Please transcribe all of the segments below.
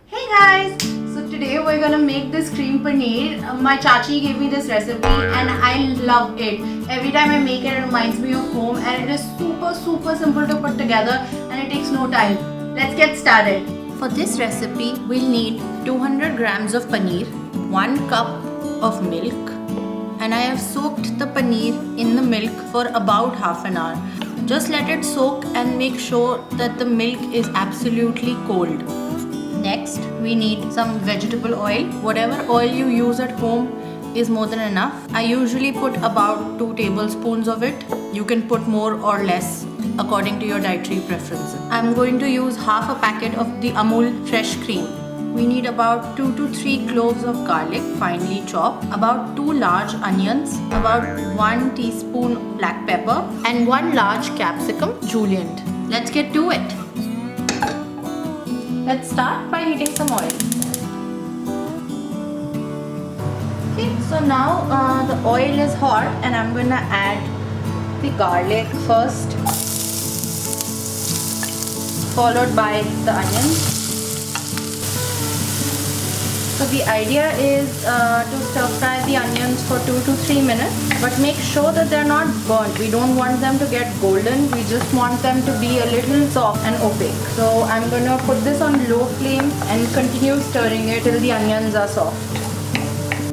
Hey guys! So today we're gonna make this cream paneer. My chachi gave me this recipe and I love it. Every time I make it, it reminds me of home and it is super simple to put together and it takes no time. Let's get started. For this recipe, we'll need 200 grams of paneer, 1 cup of milk, and I have soaked the paneer in the milk for about half an hour. Just let it soak and make sure that the milk is absolutely cold. Next, we need some vegetable oil. Whatever oil you use at home is more than enough. I usually put about 2 tablespoons of it. You can put more or less according to your dietary preferences. I'm going to use half a packet of the Amul fresh cream. We need about 2 to 3 cloves of garlic finely chopped, about 2 large onions, about 1 teaspoon black pepper and 1 large capsicum julienned. Let's get to it. Let's start by heating some oil. Okay, so now the oil is hot and I'm gonna add the garlic first, followed by the onions. So the idea is to stir fry the onions for 2 to 3 minutes, but make sure that they're not burnt. We don't want them to get golden. We just want them to be a little soft and opaque. So I'm going to put this on low flame and continue stirring it till the onions are soft.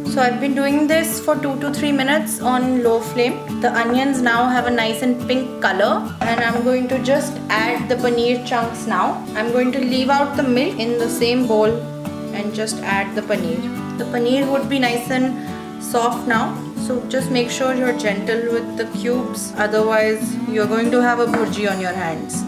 So I've been doing this for 2 to 3 minutes on low flame. The onions now have a nice and pink color and I'm going to just add the paneer chunks now. I'm going to leave out the milk in the same bowl and just add the paneer. The paneer would be nice and soft now, so just make sure you're gentle with the cubes, otherwise you're going to have a bhurji on your hands.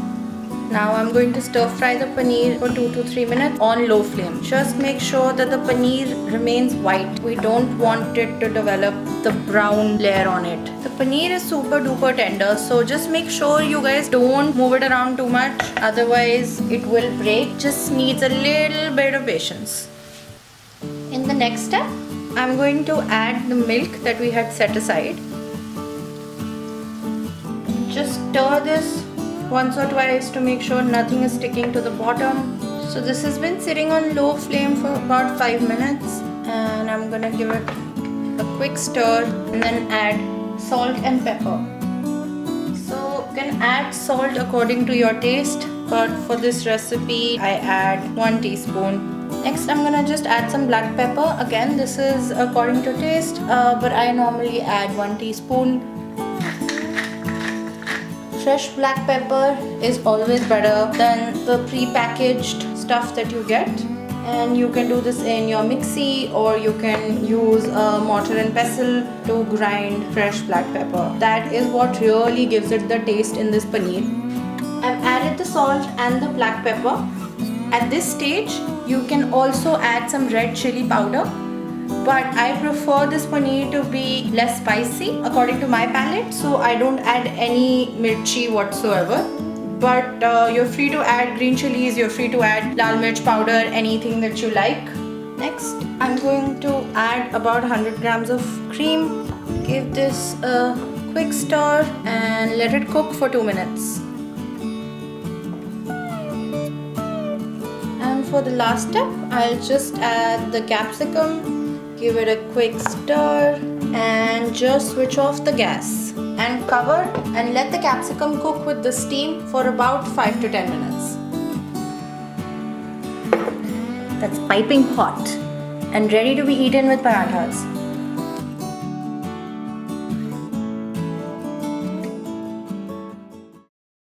Now I'm going to stir fry the paneer for 2 to 3 minutes on low flame. Just make sure that the paneer remains white. We don't want it to develop the brown layer on it. The paneer is super duper tender, so just make sure you guys don't move it around too much, otherwise it will break. Just needs a little bit of patience. In the next step, I'm going to add the milk that we had set aside. Just stir this once or twice to make sure nothing is sticking to the bottom. So this has been sitting on low flame for about 5 minutes and I'm gonna give it a quick stir and then add salt and pepper. So you can add salt according to your taste, but for this recipe I add 1 teaspoon. Next I'm gonna just add some black pepper. Again, this is according to taste, but I normally add 1 teaspoon. Fresh black pepper is always better than the pre-packaged stuff that you get, and you can do this in your mixie or you can use a mortar and pestle to grind fresh black pepper. That is what really gives it the taste in this paneer. I've added the salt and the black pepper. At this stage you can also add some red chili powder, but I prefer this paneer to be less spicy according to my palate, so I don't add any mirchi whatsoever. But you're free to add green chilies, you're free to add lal mirch powder, anything that you like. Next, I'm going to add about 100 grams of cream. Give this a quick stir and let it cook for 2 minutes. And for the last step, I'll just add the capsicum. Give it a quick stir and just switch off the gas and cover and let the capsicum cook with the steam for about 5 to 10 minutes. That's piping hot and ready to be eaten with parathas.